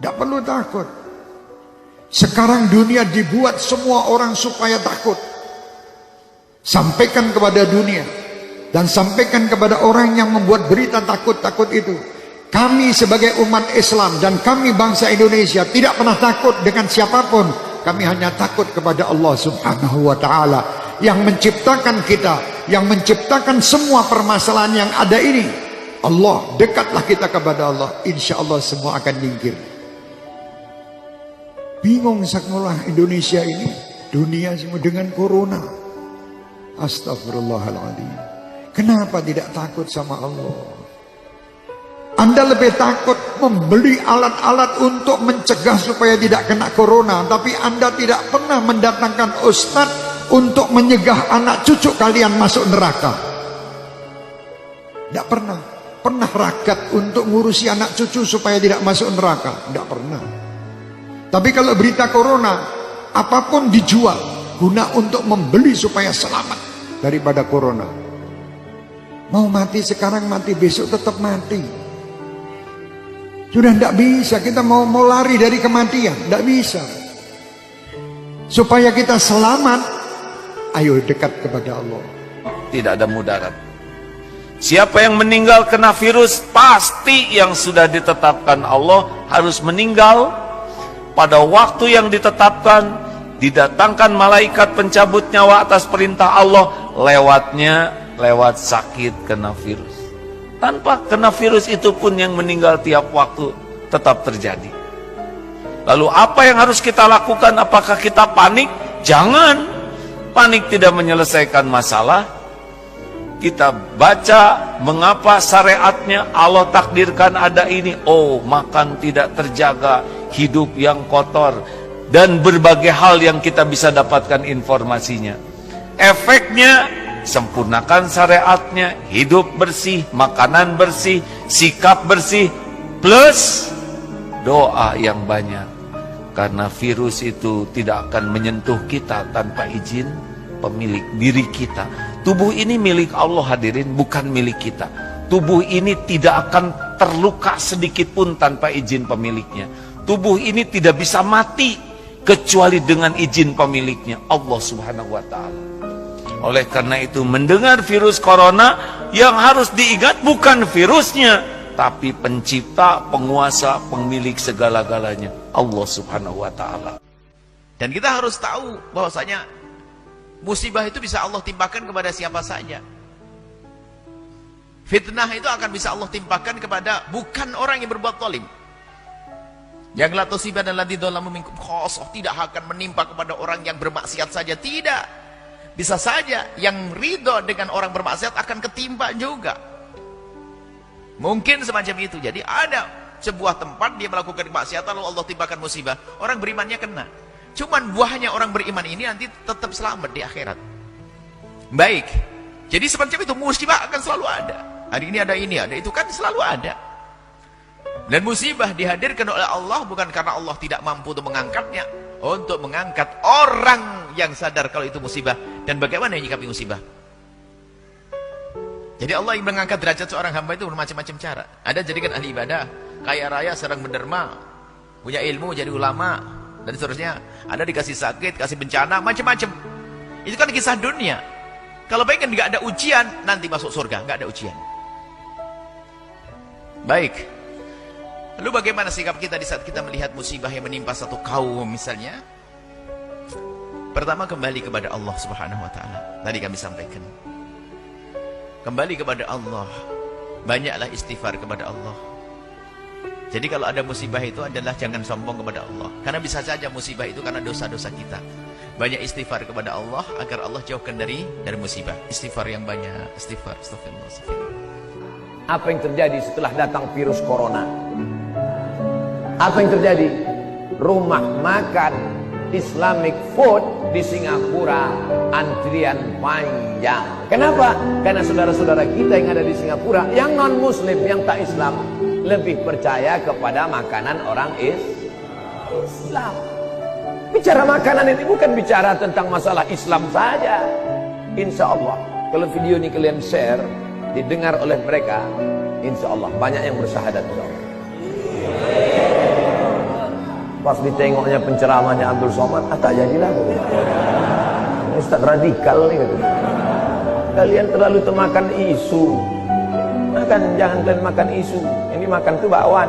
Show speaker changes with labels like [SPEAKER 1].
[SPEAKER 1] Tidak perlu takut. Sekarang dunia dibuat semua orang supaya takut. Sampaikan kepada dunia dan sampaikan kepada orang yang membuat berita takut-takut itu. Kami sebagai umat Islam dan kami bangsa Indonesia tidak pernah takut dengan siapapun. Kami hanya takut kepada Allah Subhanahu wa ta'ala yang menciptakan kita, yang menciptakan semua permasalahan yang ada ini. Allah, dekatlah kita kepada Allah, insya Allah semua akan nyingkir. Bingung sekolah Indonesia ini, dunia semua dengan corona. Astagfirullahaladzim. Kenapa tidak takut sama Allah? Anda lebih takut membeli alat-alat untuk mencegah supaya tidak kena corona, tapi Anda tidak pernah mendatangkan ustadz untuk menyegah anak cucu kalian masuk neraka. Tidak pernah. Pernah ragat untuk ngurusi anak cucu supaya tidak masuk neraka? Tidak pernah. Tapi kalau berita corona, apapun dijual guna untuk membeli supaya selamat daripada corona. Mau mati sekarang, mati besok tetap mati. Sudah tidak bisa, kita mau lari dari kematian, tidak bisa. Supaya kita selamat, ayo dekat kepada Allah.
[SPEAKER 2] Tidak ada mudarat. Siapa yang meninggal kena virus, pasti yang sudah ditetapkan Allah harus meninggal pada waktu yang ditetapkan. Didatangkan malaikat pencabut nyawa atas perintah Allah, lewat sakit kena virus. Tanpa kena virus itu pun yang meninggal tiap waktu tetap terjadi. Lalu apa yang harus kita lakukan? Apakah kita panik? Jangan. Panik tidak menyelesaikan masalah. Kita baca mengapa syariatnya Allah takdirkan ada ini. Oh, makan tidak terjaga, hidup yang kotor, dan berbagai hal yang kita bisa dapatkan informasinya. Efeknya, sempurnakan syariatnya, hidup bersih, makanan bersih, sikap bersih, plus doa yang banyak. Karena virus itu tidak akan menyentuh kita tanpa izin pemilik diri kita. Tubuh ini milik Allah hadirin, bukan milik kita. Tubuh ini tidak akan terluka sedikit pun tanpa izin pemiliknya. Tubuh ini tidak bisa mati kecuali dengan izin pemiliknya, Allah Subhanahu wa ta'ala. Oleh karena itu, mendengar virus corona, yang harus diingat bukan virusnya, tapi pencipta, penguasa, pemilik segala-galanya, Allah Subhanahu wa ta'ala.
[SPEAKER 3] Dan kita harus tahu bahwasanya musibah itu bisa Allah timpakan kepada siapa saja. Fitnah itu akan bisa Allah timpakan kepada bukan orang yang berbuat zalim. Yang la tusiba dan ladzi dzalamu minkum khassah, tidak akan menimpa kepada orang yang bermaksiat saja, tidak. Bisa saja yang ridho dengan orang bermaksiat akan ketimpa juga. Mungkin semacam itu. Jadi ada sebuah tempat dia melakukan kemaksiatan lalu Allah timpakan musibah. Orang berimannya kena. Cuman buahnya orang beriman ini nanti tetap selamat di akhirat. Baik. Jadi semacam itu, musibah akan selalu ada. Hari ini ada ini, ada itu, kan selalu ada. Dan musibah dihadirkan oleh Allah bukan karena Allah tidak mampu untuk mengangkatnya, untuk mengangkat orang yang sadar kalau itu musibah dan bagaimana menyikapi musibah. Jadi Allah yang mengangkat derajat seorang hamba itu bermacam-macam cara. Ada jadikan ahli ibadah, kaya raya, sedang menderma, punya ilmu, jadi ulama, dan seterusnya. Ada dikasih sakit, kasih bencana, macam-macam. Itu kan kisah dunia. Kalau pengen nggak ada ujian, nanti masuk surga, nggak ada ujian. Baik. Lalu bagaimana sikap kita di saat kita melihat musibah yang menimpa satu kaum misalnya? Pertama, kembali kepada Allah Subhanahu wa ta'ala. Tadi kami sampaikan. Kembali kepada Allah. Banyaklah istighfar kepada Allah. Jadi kalau ada musibah itu adalah jangan sombong kepada Allah. Karena bisa saja musibah itu karena dosa-dosa kita. Banyak istighfar kepada Allah agar Allah jauhkan dari musibah. Istighfar yang banyak. Istighfar. Astagfirullah.
[SPEAKER 4] Apa yang terjadi setelah datang virus corona? Apa yang terjadi? Rumah makan Islamic food di Singapura antrian panjang. Kenapa? Karena saudara-saudara kita yang ada di Singapura, yang non-muslim, yang tak Islam, lebih percaya kepada makanan orang Islam. Bicara makanan ini bukan bicara tentang masalah Islam saja. Insya Allah, kalau video ini kalian share, didengar oleh mereka, insya Allah banyak yang bersyahadat. Insya Allah. Pas ditengoknya penceramahnya Abdul Somad, tak jadilah. Ustaz radikal nih gitu. Kalian terlalu termakan isu. Jangan kalian makan isu. Yang dimakan itu bakwan.